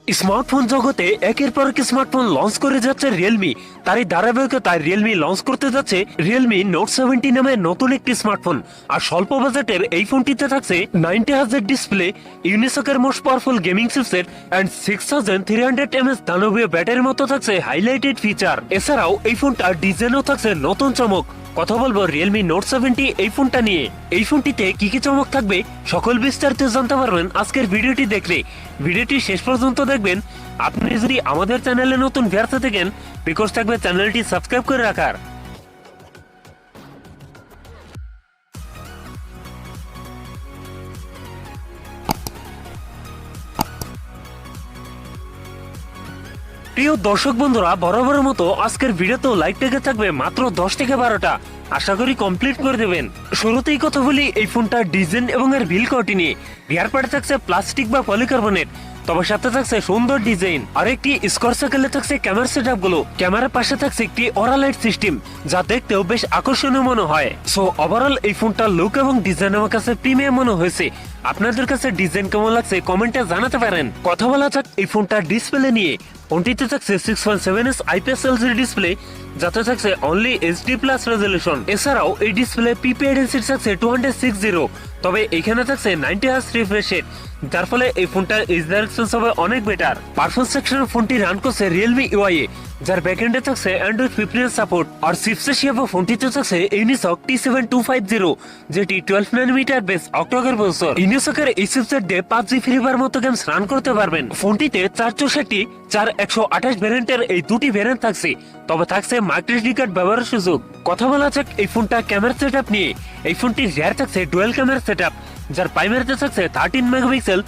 Smartphone জগতে একের পর এক স্মার্টফোন লঞ্চ করে যাচ্ছে রিয়েলমি। তারই ধারাবাহিকতায় রিয়েলমি লঞ্চ করতে যাচ্ছে রিয়েলমি নোট 70 নামে নতুন একটি স্মার্টফোন। আর স্বল্প বাজেটের এই ফোনটিতে থাকছে 90Hz ডিসপ্লে, ইউনিসকের most powerful gaming chipset and 6300 mAh দানবীয় ব্যাটারির মতো থাকছে হাইলাইটেড ফিচার। এছাড়াও এই ফোনটার ডিজাইনও থাকছে নতুন চমক। কথা বলবো রিয়েলমি নোট 70 এই ফোনটা নিয়ে। এই ফোনটিতে কি কি চমক থাকবে সকল বিস্তারিত জানতে পারবেন আজকের ভিডিওটি দেখলে। ভিডিওটি শেষ পর্যন্ত দেখবেন। আপনি যদি আমাদের চ্যানেলে নতুন ভিউয়ার থাকেন, রিকোয়েস্ট থাকবে চ্যানেলটি সাবস্ক্রাইব করে রাখার। প্রিয় দর্শক বন্ধুরা, বরাবরের মতো আজকের ভিডিওতেও লাইক টেকে থাকবে মাত্র 10 থেকে 12টা। আশা করি কমপ্লিট করে দেবেন। শুরুতেই কথা বলি এই ফোনটার ডিজাইন এবং এর বিল্ড কোয়ালিটি নিয়ে। রিয়ার পার্টে থাকছে প্লাস্টিক বা পলিকার্বনেট, তবে সাথে থাকছে সুন্দর ডিজাইন। আর একটি স্কোয়ার সার্কেলে থাকছে ক্যামেরা সেটআপ গুলো। ক্যামেরার পাশে থাকছে একটি অরা লাইট সিস্টেম, যা দেখতেও বেশ আকর্ষণীয় মনে হয়। সো ওভারঅল এই ফোনটার লুক এবং ডিজাইন আমার কাছে প্রিমিয়াম মনে হয়েছে। আপনাদের কাছে ডিজাইন কেমন লাগছে কমেন্টে জানাতে পারেন। কথা বলা যাক এই ফোনটার ডিসপ্লে নিয়ে। ফোনটিতে থাকছে 6.7 IPS LCD ডিসপ্লে, যাতে থাকছে অনলি HD+ রেজলিউশন। এছাড়াও এই ডিসপ্লে পিপিআই ডেনসিটি থাকছে 260, তবে এখানে থাকছে 90Hz রিফ্রেশ রেট, যার ফলে এই ফোনটার এজ ডাইরেকশন হবে অনেক বেটার। পারফরম্যান্স সেকশনে ফোনটি রান করছে রিয়েলমি UI, যার ব্যাকএন্ডে থাকছে অ্যান্ড্রয়েড 15 সাপোর্ট। আর চিপসেট হিসেবে ফোনটিতে থাকছে ইউনিসক T7250, যেটি 12 nm বেস অক্টোকর প্রসেসর। ইউনিসকের এই চিপসেট দিয়ে PUBG ফ্রি ফায়ার মতো গেমস রান করতে পারবেন। ফোনটিতে 464, 4128 ভ্যারিয়েন্টের এই দুটি ভ্যারিয়েন্ট থাকছে, তবে থাকছে মাইক্রো SD কার্ড ব্যবহারের সুযোগ। কথা বলা যাক এই ফোনটা ক্যামেরা সেটআপ নিয়ে। এই ফোনটির রিয়ার থাকছে ডুয়াল ক্যামেরা সেটআপ, যার প্রাইমারিতে থাকছে 13 মেগাপিক্সেল,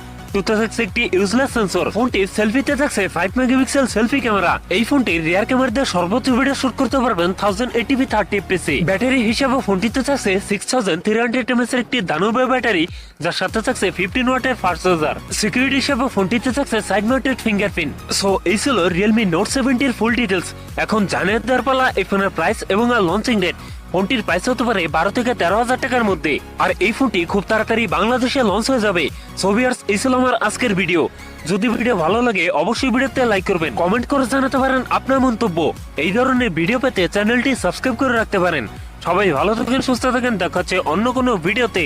থাকছে একটি ইউজলেস সেন্সর। ফোনটি সেলফিতে থাকছে 5 মেগাপিক্সেল সেলফি ক্যামেরা। এই ফোনটির রিয়ার ক্যামেরা দিয়ে সর্বোচ্চ ভিডিও শুট করতে পারবেন 1080p 30fps। ব্যাটারি হিসাবে ফোনটিতে থাকছে 6300 mAh এর একটি দানবীয় ব্যাটারি, যার সাথে থাকছে 15 ওয়াটের ফাস্ট চার্জার। সিকিউরিটি হিসাবে ফোনটিতে থাকছে সাইড মাউন্টেড ফিঙ্গারপ্রিন্ট। সো এই ছিল রিয়েলমি নোট 70 এর ফুল ডিটেলস। এখন জানিয়ে দেওয়ার পালা এই ফোনের প্রাইস এবং লঞ্চিং ডেট। ফোনটির প্রাইস হতে পারে 12 থেকে 13,000 টাকার মধ্যে। আর এই ফোনটি খুব তাড়াতাড়ি বাংলাদেশে লঞ্চ হয়ে যাবে। সো ভিউয়ার্স, এই ছিল আমার আজকের ভিডিও। যদি ভিডিও ভালো লাগে অবশ্যই ভিডিওতে লাইক করবেন, কমেন্ট করে জানাতে পারেন আপনার মন্তব্য। এই ধরনের ভিডিও পেতে চ্যানেলটি সাবস্ক্রাইব করে রাখতে পারেন। সবাই ভালো থাকেন, সুস্থ থাকেন, দেখা হচ্ছে অন্য কোনো ভিডিওতে।